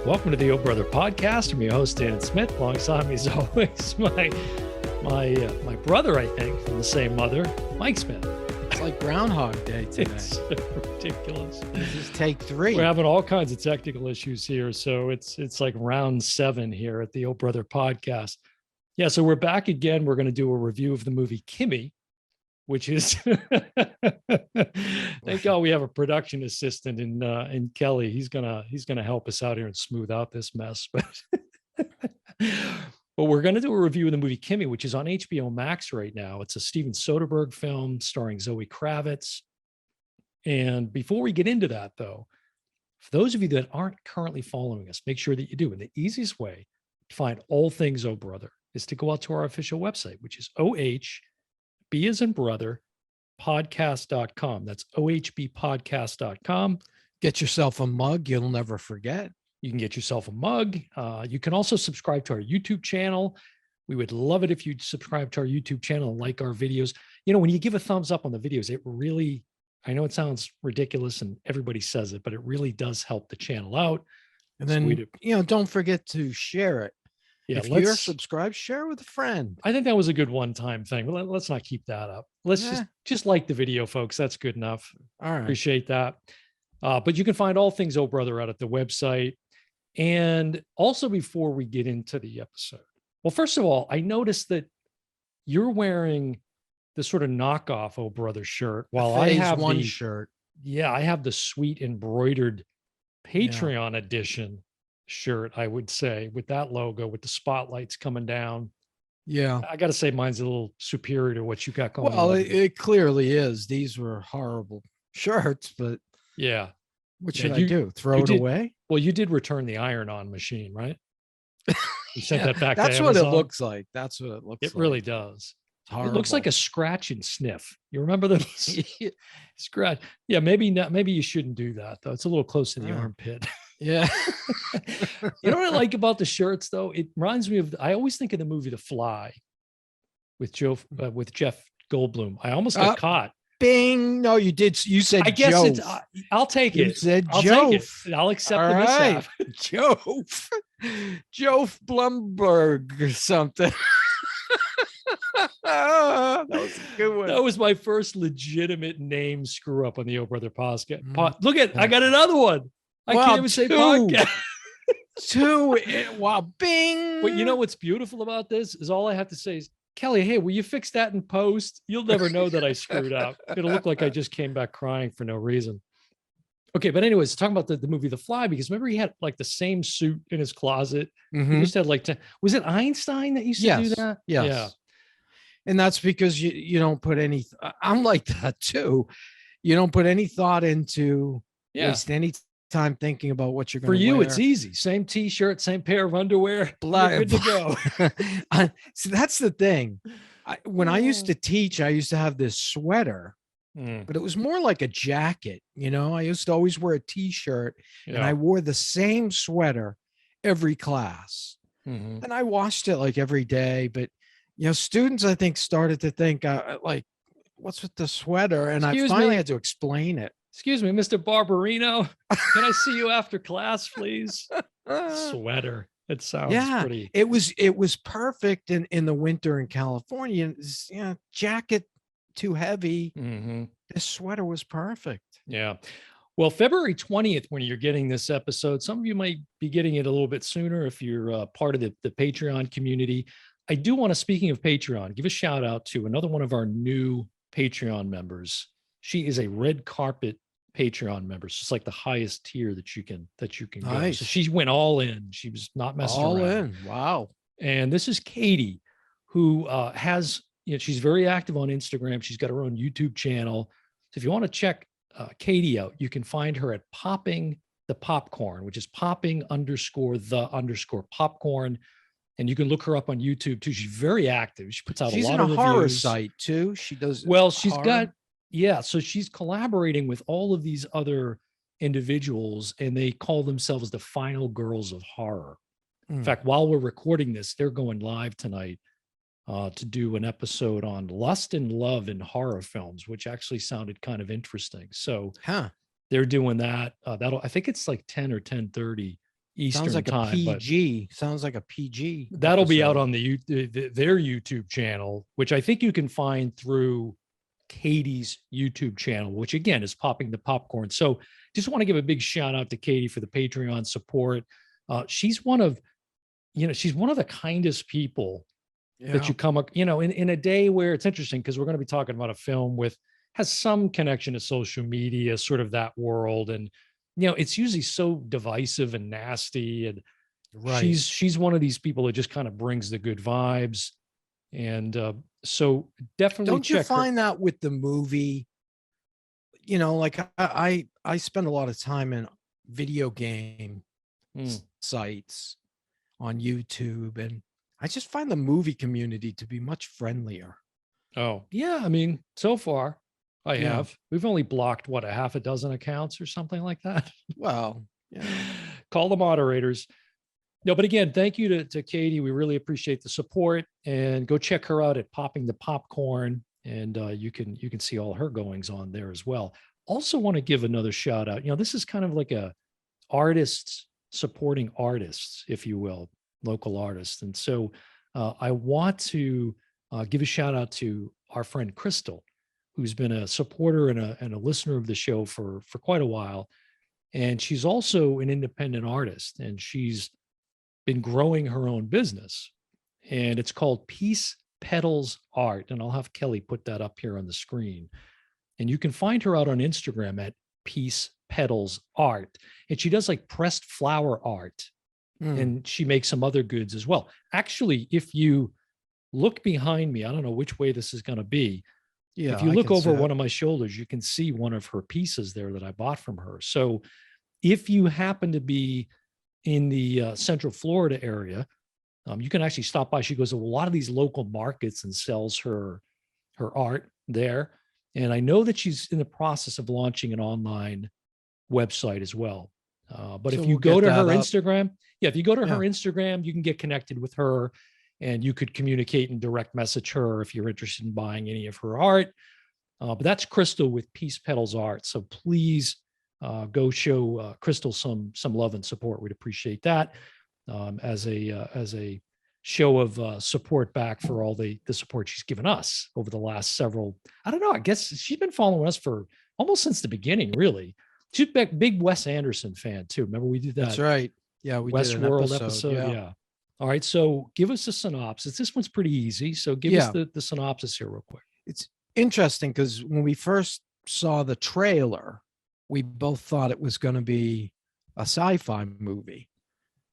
Welcome to the Oh Brother podcast. I'm your host, Dan Smith. Alongside me, as always, my brother, I think, from the same mother, Mike Smith. It's like Groundhog Day today. It's ridiculous. This is take 3. We're having all kinds of technical issues here, so it's like round 7 here at the Oh Brother podcast. Yeah, so we're back again. We're going to do a review of the movie Kimi, which is thank God we have a production assistant in Kelley. He's gonna help us out here and smooth out this mess. But we're gonna do a review of the movie Kimi, which is on HBO Max right now. It's a Steven Soderbergh film starring Zoe Kravitz. And before we get into that, though, for those of you that aren't currently following us, make sure that you do. And the easiest way to find all things Oh Brother is to go out to our official website, which is B as in brother, podcast.com. That's ohbpodcast.com. Get yourself a mug you'll never forget. You can get yourself a mug. You can also subscribe to our YouTube channel. We would love it if you'd subscribe to our YouTube channel and like our videos. You know, when you give a thumbs up on the videos, it really, I know it sounds ridiculous and everybody says it, but it really does help the channel out. And then, don't forget to share it. Yeah, if you're subscribed, share with a friend. I think that was a good one-time thing. Let's not keep that up. Let's just like the video, folks. That's good enough. All right. Appreciate that. But you can find all things Oh Brother out at the website. And also before we get into the episode, well, first of all, I noticed that you're wearing the sort of knockoff Oh Brother shirt while I have one shirt. Yeah, I have the sweet embroidered Patreon edition shirt, I would say, with that logo, with the spotlights coming down. Yeah. I got to say mine's a little superior to what you got going on. Well, it clearly is. These were horrible shirts, but yeah. What should I do? Throw it away? Well, you did return the iron-on machine, right? You sent that back That's to what Amazon. It looks like. That's what it looks like. It really does. It looks like a scratch and sniff. You remember those? Scratch. Yeah, maybe not. Maybe you shouldn't do that, though. It's a little close to the armpit. Yeah. You know what I like about the shirts, though? It reminds me of, I always think of the movie The Fly with Jeff Goldblum. I almost got caught. Bing. No, you did. You said I guess Jove. it's, I'll take it. You said I'll Jove. take it. I'll accept All the right. mishap. Jove Blumberg or something. That was a good one. That was my first legitimate name screw up on the Oh Brother podcast. Look at, I got another one. I can't even say podcast. 2. Wow. Bing. But you know what's beautiful about this is all I have to say is, Kelley, hey, will you fix that in post? You'll never know that I screwed up. It'll look like I just came back crying for no reason. Okay, but anyways, talking about the movie The Fly, because remember he had like the same suit in his closet. Mm-hmm. He just had like, was it Einstein that used to do that? Yes. Yeah. And that's because you don't put any, I'm like that too. You don't put any thought into waste any time thinking about what you're going to wear. For you, it's easy. Same t-shirt, same pair of underwear. You're good to go. So that's the thing. When I used to teach, I used to have this sweater, but it was more like a jacket. You know, I used to always wear a t-shirt and I wore the same sweater every class. Mm-hmm. And I washed it like every day. But, students, I think, started to think like, what's with the sweater? And I finally had to explain it. Excuse me, Mr. Barbarino, can I see you after class, please? Sweater. It sounds pretty. It was perfect in the winter in California. Jacket too heavy. Mm-hmm. This sweater was perfect. Yeah. Well, February 20th, when you're getting this episode, some of you might be getting it a little bit sooner if you're part of the Patreon community. I do want to, speaking of Patreon, give a shout out to another one of our new Patreon members. She is a red carpet Patreon member. It's just like the highest tier that you can go. So she went all in. She was not messing around. All in. Wow. And this is Katie, who has, she's very active on Instagram. She's got her own YouTube channel. So if you want to check Katie out, you can find her at Popping the Popcorn, which is popping_the_popcorn. And you can look her up on YouTube too. She's very active. She puts out a lot of reviews. She's in a horror site too. She does. Well, she's got, so she's collaborating with all of these other individuals, and they call themselves the Final Girls of Horror. In fact, while we're recording this, they're going live tonight to do an episode on lust and love in horror films, which actually sounded kind of interesting. So they're doing that. I think it's like 10 or 10:30 Eastern Sounds like time. a PG. Sounds like a PG. That'll be out episode. on their YouTube channel, which I think you can find through Katie's YouTube channel, which again is Popping the Popcorn. So just want to give a big shout out to Katie for the Patreon support. She's one of the kindest people that you come up, in a day where it's interesting because we're going to be talking about a film has some connection to social media, sort of that world. And, it's usually so divisive and nasty. And Right. she's one of these people that just kind of brings the good vibes. And so definitely Don't you check find that with the movie? Like I spend a lot of time in video game sites on YouTube, and I just find the movie community to be much friendlier. Oh, yeah. I mean, so far I have. We've only blocked a half a dozen accounts or something like that. Well, yeah. Call the moderators. No, but again, thank you to Katie. We really appreciate the support, and go check her out at Popping the Popcorn. And you can see all her goings on there as well. Also want to give another shout out. This is kind of like a artists supporting artists, if you will, local artists. And so I want to give a shout out to our friend Crystal, who's been a supporter and a listener of the show for quite a while. And she's also an independent artist, and she's been growing her own business, and it's called Peace Petals Art. And I'll have Kelley put that up here on the screen. And you can find her out on Instagram at Peace Petals Art. And she does like pressed flower art, and she makes some other goods as well. Actually, if you look behind me, I don't know which way this is going to be. Yeah, if you look over one of my shoulders, you can see one of her pieces there that I bought from her. So if you happen to be in the Central Florida area, you can actually stop by. She goes to a lot of these local markets and sells her art there. And I know that she's in the process of launching an online website as well. But if you go to her Instagram, if you go to her Instagram, you can get connected with her, and you could communicate and direct message her if you're interested in buying any of her art. But that's Crystal with Peace Petals Art. So please go show Crystal some love and support. We'd appreciate that as a show of support back for all the support she's given us over the last several. I don't know. I guess she's been following us for almost since the beginning. Really, she's a big Wes Anderson fan too. Remember we did that? That's right. Yeah, we did an episode. Yeah. All right. So give us a synopsis. This one's pretty easy. So give us the synopsis here real quick. It's interesting because when we first saw the trailer, we both thought it was going to be a sci-fi movie.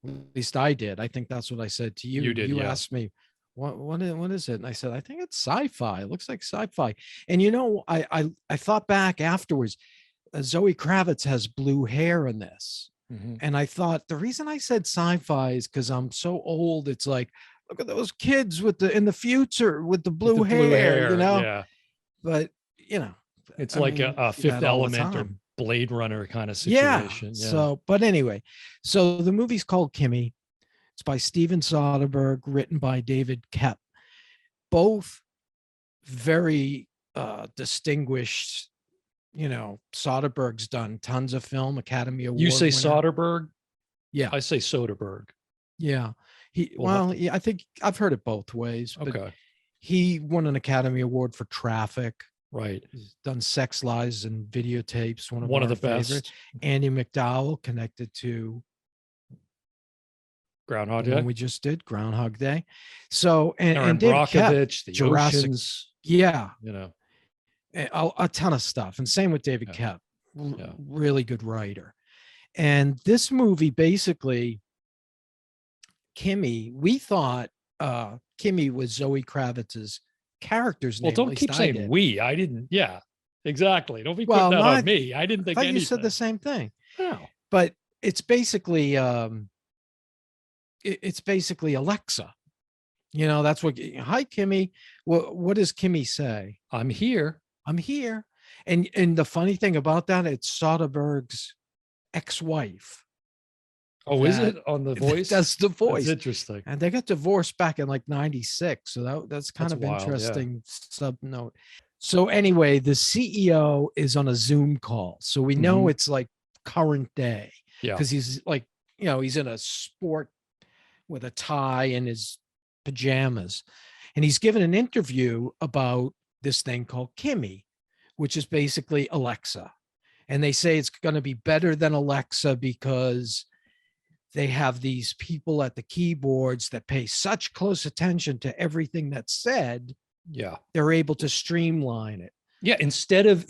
At least I did. I think that's what I said to you. You did. You asked me, what is it? And I said, I think it's sci-fi. It looks like sci-fi. And I thought back afterwards, Zoe Kravitz has blue hair in this. Mm-hmm. And I thought the reason I said sci-fi is because I'm so old. It's like, look at those kids in the future with the blue hair, Yeah. But it's like a Fifth Element or Blade Runner kind of situation. Yeah. So, but anyway, so the movie's called Kimi. It's by Steven Soderbergh, written by David Koepp. Both very distinguished. Soderbergh's done tons of film, Academy Award. You say winner. Soderbergh? Yeah. I say Soderbergh. Yeah. I think I've heard it both ways. Okay. He won an Academy Award for Traffic. Right. He's done Sex, Lies, and Videotapes. One of the favorites. best. Andy McDowell, connected to Groundhog Day. We just did Groundhog Day. So and David Koepp, the Jurassic, Oceans. Yeah. A ton of stuff. And same with David Koepp. Really good writer. And this movie, basically, Kimi, we thought Kimi was Zoe Kravitz's character's name. Well, don't keep saying we. I didn't. Yeah, exactly. Don't be putting that on me. I didn't think anything. You said the same thing. No. But it's basically Alexa. That's what. Hi, Kimi. What does Kimi say? I'm here. I'm here. And the funny thing about that, it's Soderbergh's ex-wife. Oh, is it on the voice? That's the voice. That's interesting. And they got divorced back in like 96. So that's kind of wild, interesting sub note. So anyway, the CEO is on a Zoom call. So we know it's like current day. Yeah. Because he's like he's in a sport with a tie and his pajamas. And he's given an interview about this thing called Kimi, which is basically Alexa. And they say it's going to be better than Alexa because they have these people at the keyboards that pay such close attention to everything that's said. Yeah. They're able to streamline it. Yeah. Instead of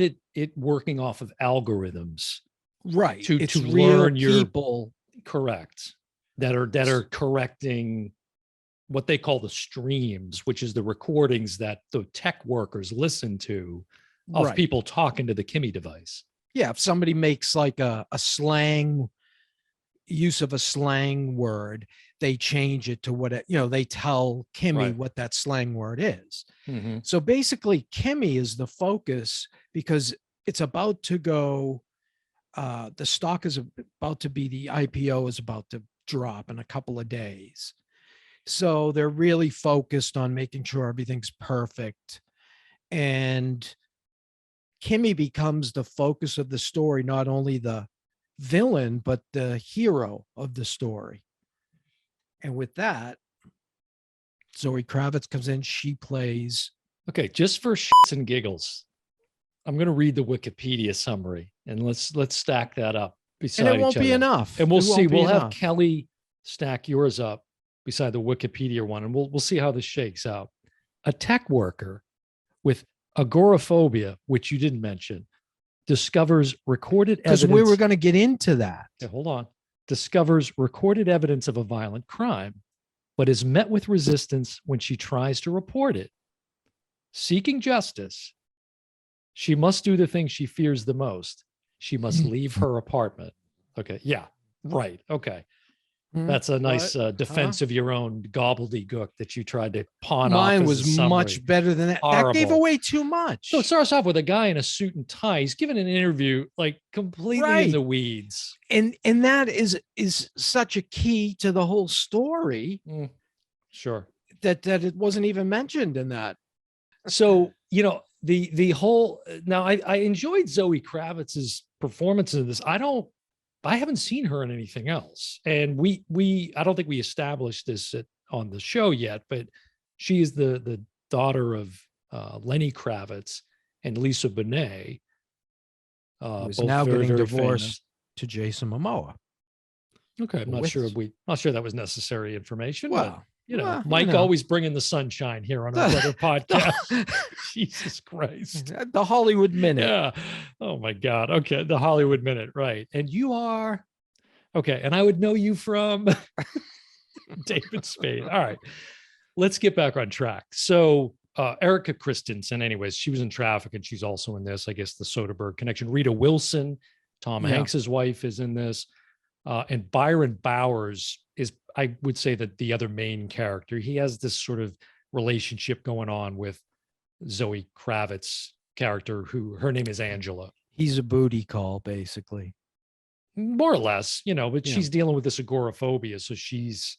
it working off of algorithms. Right. To real learn your people. Correct. That are correcting what they call the streams, which is the recordings that the tech workers listen to of people talking to the Kimi device. Yeah. If somebody makes like a slang use of a slang word, they change it to what they tell Kimi what that slang word is. Mm-hmm. So basically Kimi is the focus because it's about to go, the stock is about to be, the IPO is about to drop in a couple of days. So they're really focused on making sure everything's perfect. And Kimi becomes the focus of the story, not only the villain, but the hero of the story. And with that, Zoe Kravitz comes in, she plays. Okay, just for shits and giggles, I'm going to read the Wikipedia summary and let's stack that up beside each other. And it won't be enough. And we'll see. We'll have Kelley stack yours up beside the Wikipedia one, and we'll see how this shakes out. A tech worker with agoraphobia, which you didn't mention, discovers recorded evidence. Because we were going to get into that. Okay, hold on. Discovers recorded evidence of a violent crime, but is met with resistance when she tries to report it. Seeking justice, she must do the thing she fears the most. She must leave her apartment. Okay. Yeah. Right. Okay. That's a nice defense of your own gobbledygook that you tried to pawn off. Mine was much better than that. Horrible. That gave away too much. So it starts off with a guy in a suit and tie. He's given an interview like completely in the weeds. And that is such a key to the whole story. Sure. That it wasn't even mentioned in that. So, the whole, now I enjoyed Zoe Kravitz's performance in this. I haven't seen her in anything else. And I don't think we established this on the show yet, but she is the daughter of Lenny Kravitz and Lisa Bonet. Who's now getting divorced to Jason Momoa. Okay. I'm not sure that was necessary information. Wow. But, Mike always bringing the sunshine here on our other podcast. Jesus Christ. The Hollywood Minute. Yeah. Oh my God. Okay. The Hollywood Minute. Right. And you are, okay. And I would know you from David Spade. All right. Let's get back on track. So Erika Christensen, anyways, she was in Traffic and she's also in this, I guess the Soderbergh connection. Rita Wilson, Tom Hanks's wife, is in this. And Byron Bowers is, I would say, that the other main character. He has this sort of relationship going on with Zoe Kravitz character, who her name is Angela. He's a booty call, basically. More or less, but she's dealing with this agoraphobia. So she's,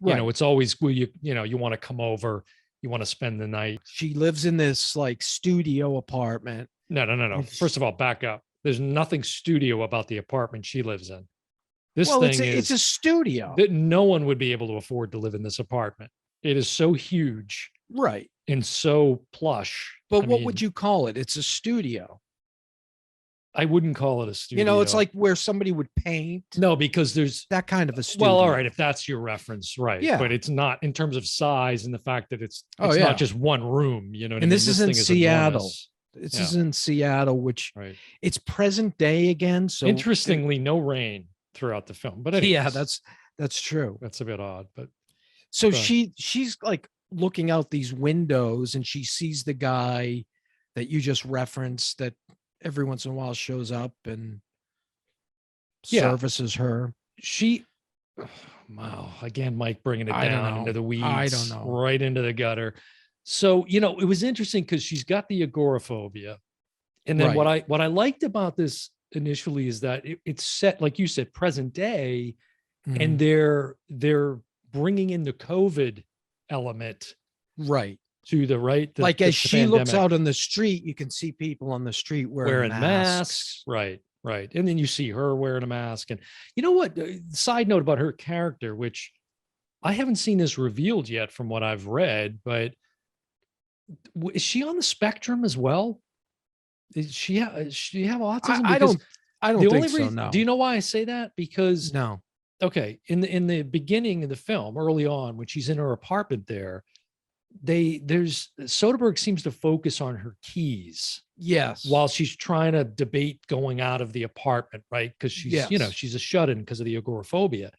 it's always, you want to come over, you want to spend the night. She lives in this like studio apartment. No. First of all, back up. There's nothing studio about the apartment she lives in. This it's a studio that no one would be able to afford to live in this apartment. It is so huge. Right. And so plush. But what would you call it? It's a studio. I wouldn't call it a studio. It's like where somebody would paint. No, because there's that kind of a studio. Well, all right, if that's your reference, right. Yeah. But it's not in terms of size and the fact that it's not just one room, And this is in Seattle. This is in Seattle, which it's present day again. So interestingly, no rain throughout the film. But anyways, that's true. That's a bit odd. But so she's like looking out these windows and she sees the guy that you just referenced that every once in a while shows up and services her. Wow. Again, Mike bringing it down into the weeds. I don't know. Right into the gutter. So, it was interesting because she's got the agoraphobia. And then what I liked about this initially is that it's set, like you said, present day, and they're bringing in the COVID element to the as she looks out on the street, you can see people on the street wearing masks. Right. Right. And then you see her wearing a mask. And you know what? Side note about her character, which I haven't seen this revealed yet from what I've read, but is she on the spectrum as well? Does she have autism? Because I don't the think only so. reason, No. do you know why I say that? Because No. okay, in the beginning of the film, early on, when she's in her apartment there, there's Soderbergh seems to focus on her keys Yes. while she's trying to debate going out of the apartment, right? Because she's, Yes. she's a shut-in because of the agoraphobia.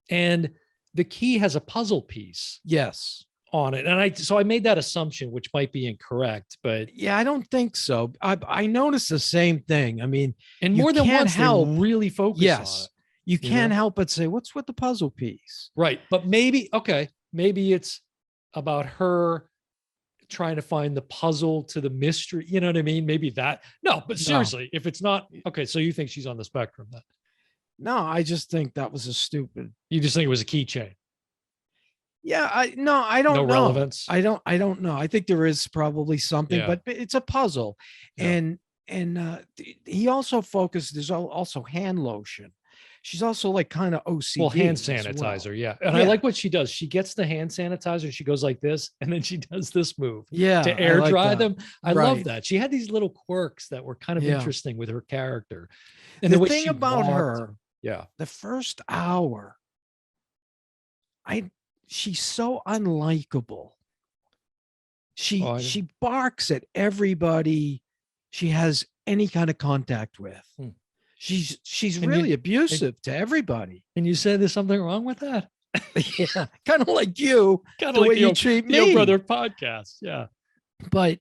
And the key has a puzzle piece Yes. on it. And I made that assumption, which might be incorrect, but yeah, I don't think so. I noticed the same thing. I mean, and you more than can't once help. they really focus on Yes. it. You can't help but say, what's with the puzzle piece? Right. But maybe it's about her trying to find the puzzle to the mystery. You know what I mean? Maybe that. No, but seriously, if it's not, okay, so you think she's on the spectrum then? No, I just think that was a stupid. You just think it was a keychain? Yeah, I don't know. Relevance. I don't know. I think there is probably something, but it's a puzzle. Yeah. And he also focused, there's also hand lotion. She's also like kind of OCD. Well, hand sanitizer, yeah. And I like what she does. She gets the hand sanitizer, she goes like this, and then she does this move to air dry them. I love that. She had these little quirks that were kind of interesting with her character. And the thing about her, the first hour, she's so unlikable. She barks at everybody she has any kind of contact with. She's really abusive to everybody. And you said there's something wrong with that? Yeah, kind of like you, kind of like you treat me. Your brother podcast, yeah. But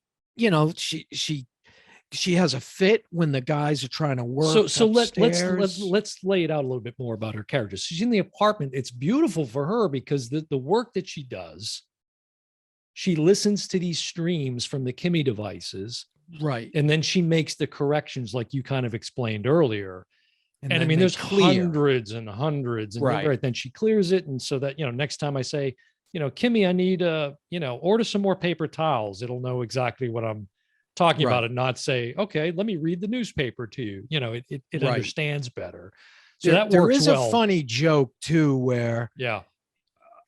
she has a fit when the guys are trying to work. So let's lay it out a little bit more about her character. She's in the apartment. It's beautiful for her because the work that she does, she listens to these streams from the Kimi devices. Right. And then she makes the corrections like you kind of explained earlier. And I mean, there's hundreds and hundreds. And right. Then she clears it. And so that, next time I say, Kimi, I need, order some more paper towels. It'll know exactly what I'm talking about and not say, okay, let me read the newspaper to you. It understands better. So that works well. There is a funny joke too, where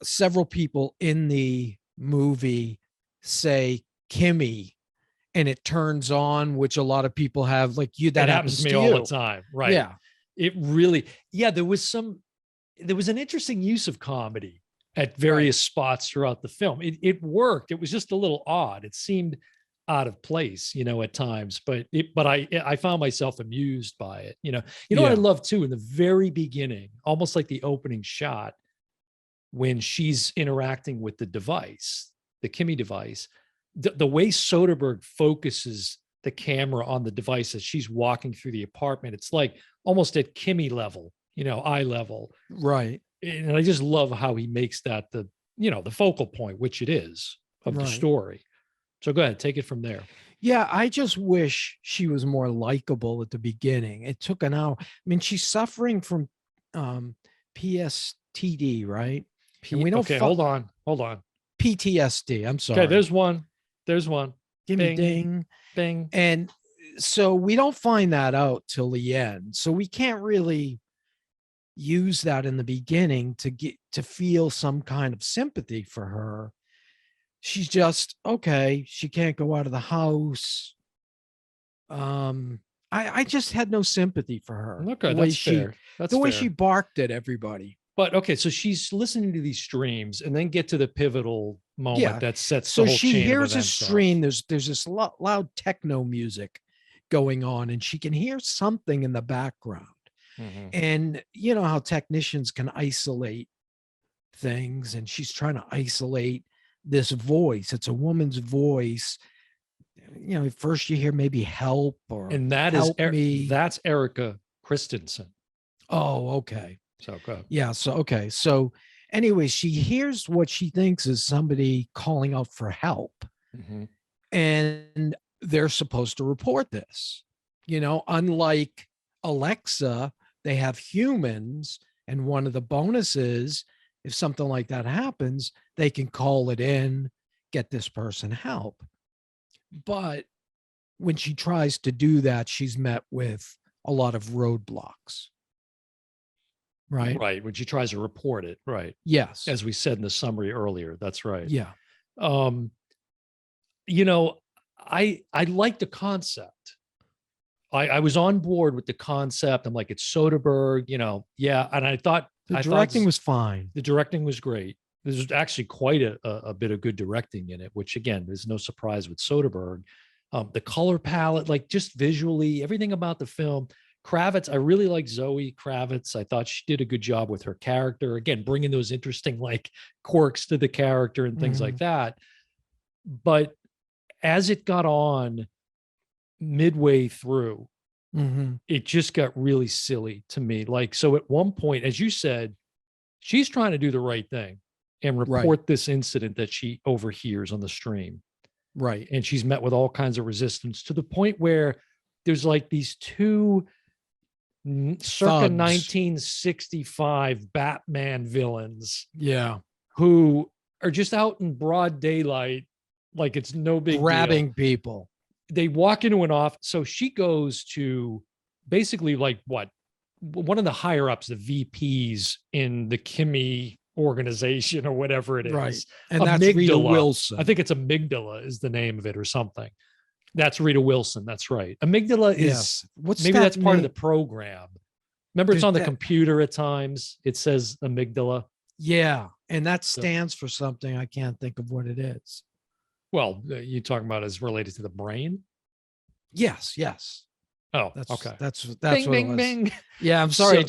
several people in the movie say Kimi, and it turns on, which a lot of people have, like you, that happens to me all the time. Right. Yeah. It really, there was an interesting use of comedy at various spots throughout the film. It worked. It was just a little odd. It seemed out of place, at times, but I found myself amused by it. What I love too, in the very beginning, almost like the opening shot, when she's interacting with the device, the Kimi device, the way Soderbergh focuses the camera on the device as she's walking through the apartment, it's like almost at Kimi level, eye level. Right. And I just love how he makes that the focal point, which it is, of the story. So go ahead, take it from there. Yeah, I just wish she was more likable at the beginning. It took an hour. I mean, she's suffering from PSTD, right? And we don't. Okay, hold on. PTSD. I'm sorry. Okay, there's one. Give me ding. Bing. And so we don't find that out till the end. So we can't really use that in the beginning to feel some kind of sympathy for her. She's just, okay, she can't go out of the house. I just had no sympathy for her. Okay, that's fair. The way she barked at everybody. But okay, so she's listening to these streams and then get to the pivotal moment that sets the whole chain of events. So she hears a stream. There's this loud techno music going on, and she can hear something in the background. Mm-hmm. And you know how technicians can isolate things, and she's trying to isolate this voice. It's a woman's voice. First you hear maybe help and that help is that's Erika Christensen. Oh, okay. So go. Yeah. So okay. So anyway, she hears what she thinks is somebody calling out for help, and they're supposed to report this. Unlike Alexa, they have humans, and one of the bonuses, if something like that happens, they can call it in, get this person help. But when she tries to do that, she's met with a lot of roadblocks. Right. Right. When she tries to report it. Right. Yes. As we said in the summary earlier. That's right. Yeah. You know, I like the concept. I was on board with the concept. I'm like, it's Soderbergh, you know. Yeah. And I thought the directing was fine. The directing was great. There's actually quite a bit of good directing in it, which again, there's no surprise with Soderbergh. The color palette, like just visually, everything about the film. Kravitz, I really like Zoe Kravitz. I thought she did a good job with her character. Again, bringing those interesting like quirks to the character and things like that. But as it got on midway through, it just got really silly to me. Like, so at one point, as you said, she's trying to do the right thing and report this incident that she overhears on the stream. Right. And she's met with all kinds of resistance to the point where there's like these two circa 1965 Batman villains. Yeah. Who are just out in broad daylight. Like it's no big grabbing deal. People. They walk into an office. So she goes to basically like one of the higher ups, the VPs in the Kimi organization or whatever it is. Right. And that's Rita Wilson. I think it's Amygdala is the name of it or something. That's Rita Wilson. That's right. Amygdala is maybe that's part of the program. Remember, it's on the computer at times. It says Amygdala. Yeah. And that stands for something. I can't think of what it is. Well, you talking about is related to the brain? Yes. Yes. Oh, that's okay. That's bing, what bing, it was. Bing. Yeah, I'm sorry.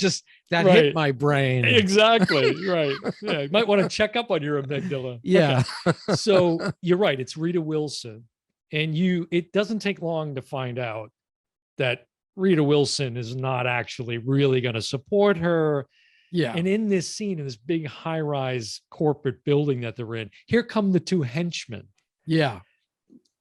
That hit my brain. Exactly. Right. Yeah. You might want to check up on your amygdala. Yeah. Okay. So you're right. It's Rita Wilson. And it doesn't take long to find out that Rita Wilson is not actually really going to support her. Yeah. And in this scene, in this big high-rise corporate building that they're in, here come the two henchmen. Yeah.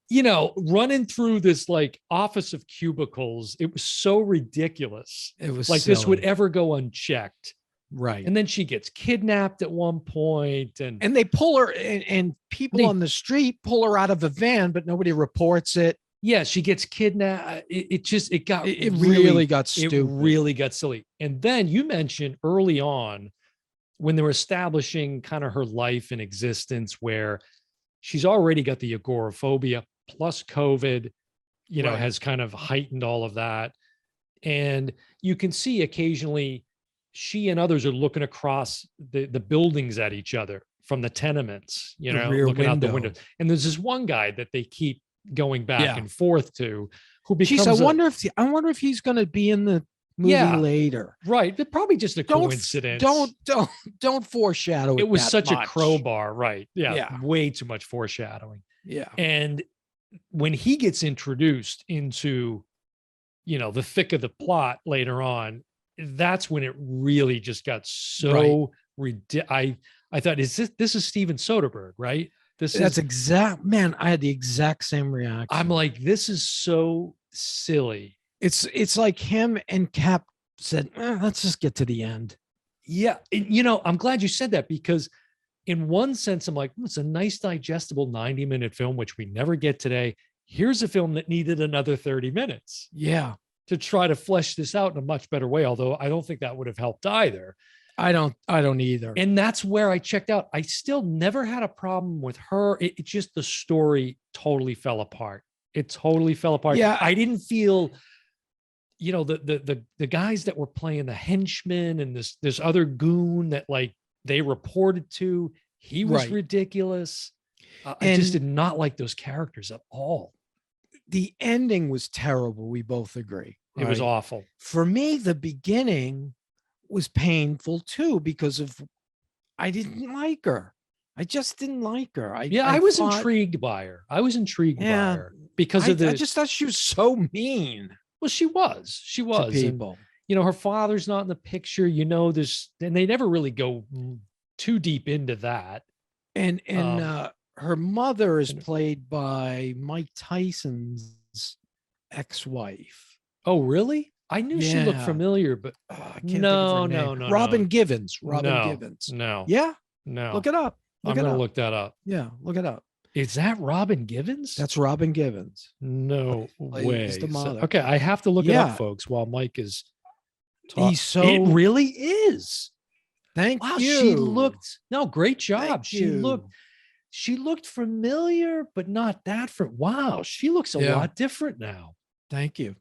You know, running through this like office of cubicles. It was so ridiculous. It was like silly. This would ever go unchecked. Right. And then she gets kidnapped at one point, and they pull her and people on the street pull her out of a van, but nobody reports it. Yeah, she gets kidnapped. It really got stupid. It really got silly. And then you mentioned early on when they were establishing kind of her life and existence, where she's already got the agoraphobia plus COVID, has kind of heightened all of that. And you can see occasionally she and others are looking across the buildings at each other from the tenements, looking out the window. And there's this one guy that they keep going back and forth to, who becomes. I wonder if he's going to be in the movie later. Right. But probably just a coincidence. Don't foreshadow it. It was such a crowbar. Right. Yeah. Way too much foreshadowing. Yeah. And when he gets introduced into, the thick of the plot later on, that's when it really just got so ridiculous. I thought, this is Steven Soderbergh, right? Man, I had the exact same reaction. I'm like, this is so silly. It's like him and Cap said, let's just get to the end. Yeah. And, I'm glad you said that, because in one sense, I'm like, it's a nice digestible 90-minute film, which we never get today. Here's a film that needed another 30 minutes. Yeah. To try to flesh this out in a much better way. Although I don't think that would have helped either. I don't either. And that's where I checked out. I still never had a problem with her. It just, the story totally fell apart. It totally fell apart. Yeah. I didn't feel, the guys that were playing the henchmen and this other goon that like they reported to, he was ridiculous. I just did not like those characters at all. The ending was terrible. We both agree. It was awful. For me, the beginning was painful too, because I didn't like her. I just didn't like her. I was intrigued by her. I because of I just thought she was so mean. Well, she was to people. And, her father's not in the picture, and they never really go too deep into that. And her mother is played by Mike Tyson's ex-wife. Oh, really? I knew she looked familiar, but I can't think of her name. Robin Givens. Givens. No. Yeah? No. Look it up. I'm going to look that up. Yeah, look it up. Is that Robin Givens? That's Robin Givens. No way. He's the mother. Okay, I have to look it up, folks, while Mike is talking. It really is. Thank wow, you. She looked, great job. Thank She looked familiar, but not that wow, she looks a lot different now. Thank you.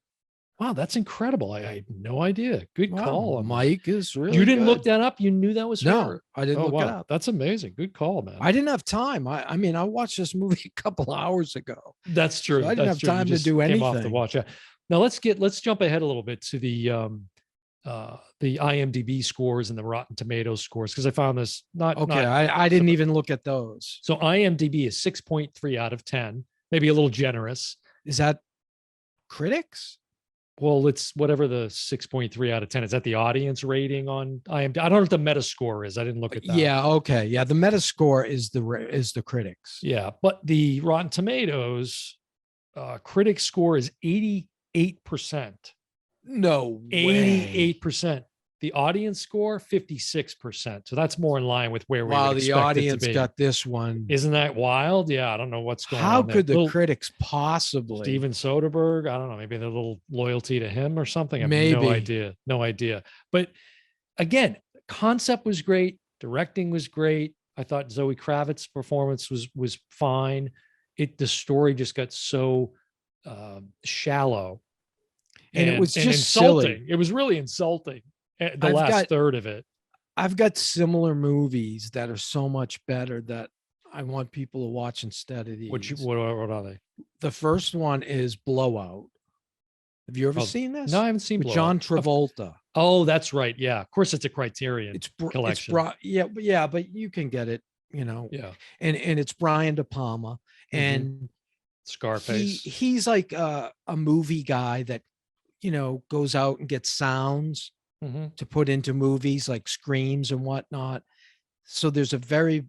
Wow, that's incredible. I had no idea. Good call. Mike is really You didn't good. look that up? You knew that was her? I didn't look it up. That's amazing. Good call, man. I didn't have time. I mean, I watched this movie a couple hours ago. That's true. So I didn't have time to do anything. Came off to watch it. Now let's jump ahead a little bit to the IMDb scores and the Rotten Tomatoes scores, because I found this I didn't even look at those. So IMDb is 6.3 out of 10, maybe a little generous. Is that critics? Well, it's whatever the 6.3 out of 10 is. That the audience rating on IMDb? I don't know what the Metascore is. I didn't look at that. Yeah. Okay. Yeah. The Metascore is the critics. Yeah, but the Rotten Tomatoes critic score is 88%. No way. 88%. The audience score 56%. So that's more in line with where we would expect the audience it to be. got this one. Isn't that wild? Yeah, I don't know what's going on. How could the critics possibly? Steven Soderbergh, I don't know, maybe there's a little loyalty to him or something. I have maybe. No idea. But again, concept was great, directing was great. I thought Zoe Kravitz's performance was fine. The story just got so shallow. And it was just insulting. silly. It was really insulting. The last third of it. I've got similar movies that are so much better that I want people to watch instead of these. What are they? The first one is Blowout. Have you ever seen this? No, I haven't seen With Blowout. John Travolta. Oh, that's right. Yeah, of course, it's a Criterion collection. But you can get it. Yeah, and it's Brian De Palma and Scarface. He's like a movie guy that goes out and gets sounds to put into movies like screams and whatnot. So there's a very,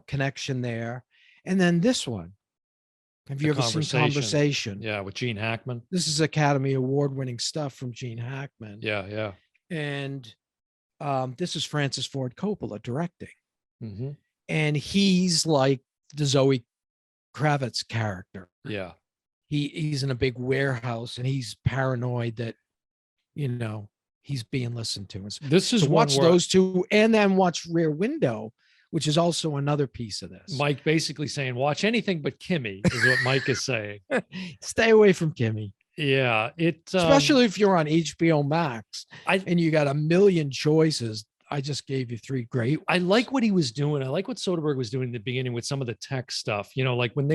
connection there. And then this one, have you ever seen Conversation? Yeah. With Gene Hackman. This is Academy Award winning stuff from Gene Hackman. Yeah. Yeah. And this is Francis Ford Coppola directing. And he's like the Zoe Kravitz character. Yeah. He's in a big warehouse and he's paranoid that, he's being listened to. This is watch those two and then watch Rear Window, which is also another piece of this. Mike basically saying, watch anything but Kimi is what Mike is saying. Stay away from Kimi. Yeah. Especially if you're on HBO Max and you got a million choices. I just gave you three great ones. I like what he was doing. I like what Soderbergh was doing in the beginning with some of the text stuff. Like when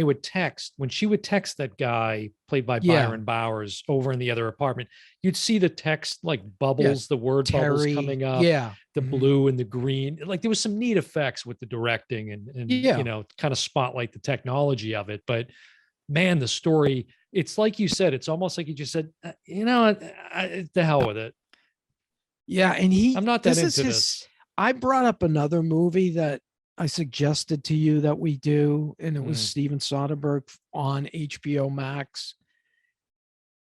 she would text that guy played by Byron Bowers over in the other apartment, you'd see the text like bubbles, the word bubbles coming up. Yeah. The blue and the green. Like there was some neat effects with the directing and kind of spotlight the technology of it. But man, the story, it's like you said, it's almost like you just said, the hell with it. Yeah, and I'm not that into this. I brought up another movie that I suggested to you that we do, and it was Steven Soderbergh on HBO Max.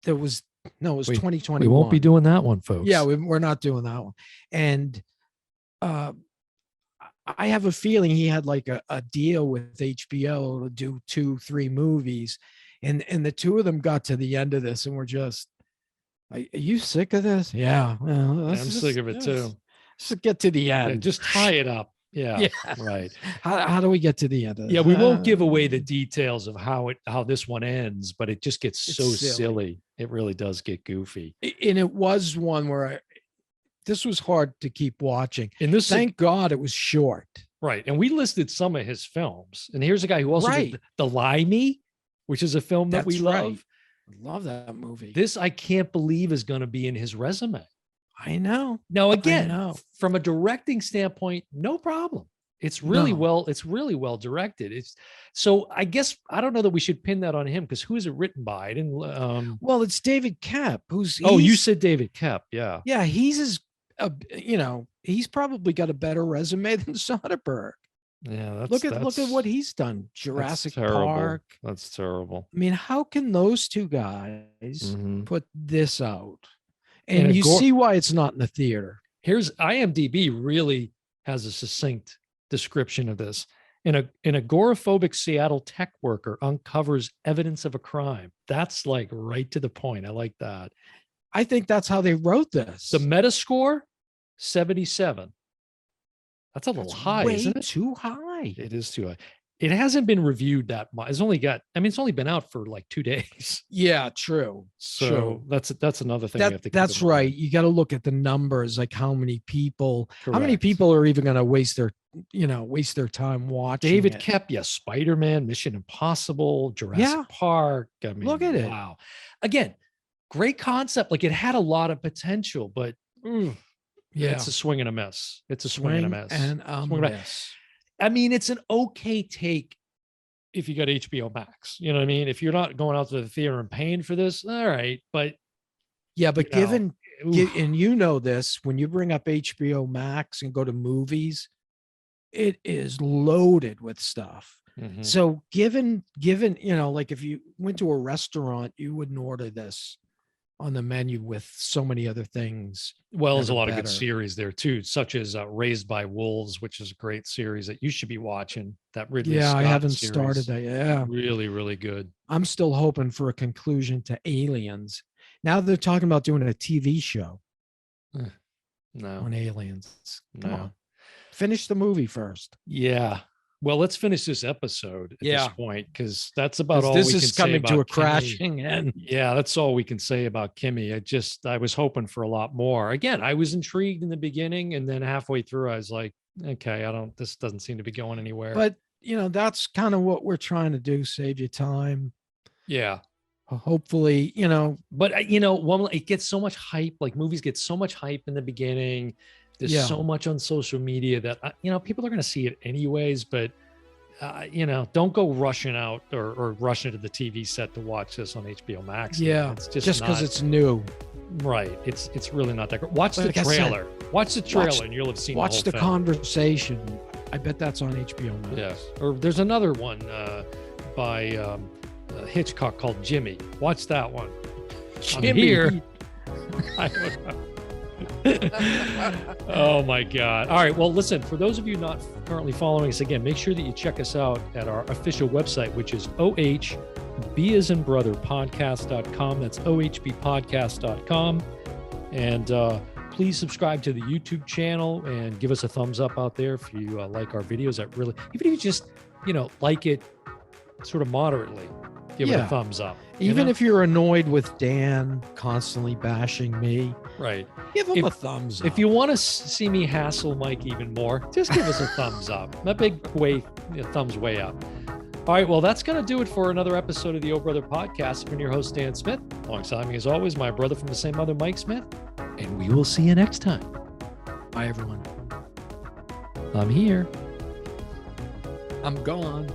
It was 2021. We won't be doing that one, folks. Yeah, we're not doing that one. And I have a feeling he had like a deal with HBO to do 2-3 movies, and the two of them got to the end of this and were just, are you sick of this? Yeah. Well, I'm sick of it too. Let's get to the end. Just tie it up. Yeah. Right. How do we get to the end of this? Yeah, we won't give away the details of how this one ends, but it just gets so silly. It really does get goofy. And it was one where this was hard to keep watching. And thank God it was short. Right. And we listed some of his films. And here's a guy who also did The Limey, which is a film that we love. I love that movie. This I can't believe is going to be in his resume. I know. Now, again, from a directing standpoint, no problem. It's really well directed. So I guess I don't know that we should pin that on him, because who is it written by? I didn't. Well, it's David Koepp. You said David Koepp. Yeah. Yeah, he's probably got a better resume than Soderbergh. Yeah, look at what he's done. Jurassic Park. That's terrible. I mean, how can those two guys put this out? And you see why it's not in the theater. Here's IMDb really has a succinct description of this. An agoraphobic Seattle tech worker uncovers evidence of a crime. That's like right to the point. I like that. I think that's how they wrote this. The Metascore, 77. That's a little high, isn't it? Too high. It is too high. It hasn't been reviewed that much. It's only been out for like 2 days. Yeah, true. So true. That's another thing. That's right. You got to look at the numbers, like how many people Correct. are even going to waste their time watching David it. Koepp, yes, Spider-Man, Mission Impossible, Jurassic Park. I mean, look at it. Wow. Again, great concept. Like it had a lot of potential, but it's a swing and a miss. It's a swing and a miss. And a miss. I mean, it's an okay take if you got HBO Max. You know what I mean? If you're not going out to the theater and paying for this, all right. But and you know this, when you bring up HBO Max and go to movies, it is loaded with stuff. Mm-hmm. So given, like if you went to a restaurant, you wouldn't order this on the menu with so many other things. Well, there's a lot of good series there too, such as Raised by Wolves, which is a great series that you should be watching. That Ridley Scott I haven't series. Started that. Yeah, really, really good. I'm still hoping for a conclusion to Aliens. Now they're talking about doing a TV show. No, on Aliens. Come no. on, finish the movie first. Yeah. Well, let's finish this episode at this point, because that's about all this we can is say coming about to a Kimi. crashing end. Yeah, that's all we can say about Kimi. I was hoping for a lot more. Again, I was intrigued in the beginning, and then halfway through, I was like, okay, this doesn't seem to be going anywhere. But that's kind of what we're trying to do, save you time. Yeah. Hopefully, But it gets so much hype. Like movies get so much hype in the beginning. There's so much on social media that, people are going to see it anyways, but, don't go rushing out or rushing to the TV set to watch this on HBO Max. Yeah. It's just because it's new. Right. It's really not that great. Watch the trailer. Watch the trailer and you'll have seen watch the conversation. I bet that's on HBO Max. Yeah. Or there's another one by Hitchcock called Jimmy. Watch that one. Jimmy. I'm here. I don't know. Oh my God. All right. Well, listen, for those of you not currently following us, again, make sure that you check us out at our official website, which is ohbasandbrotherpodcast.com. That's ohbpodcast.com. And please subscribe to the YouTube channel and give us a thumbs up out there if you like our videos. That really, even if you just, like it sort of moderately, give it a thumbs up. Even if you're annoyed with Dan constantly bashing me, right? Give him a thumbs up. If you want to see me hassle Mike even more, just give us a thumbs up. A big thumbs way up. All right, well, that's going to do it for another episode of the Oh Brother Podcast. I've been your host, Dan Smith. Alongside me, as always, my brother from the same mother, Mike Smith. And we will see you next time. Bye, everyone. I'm here. I'm gone.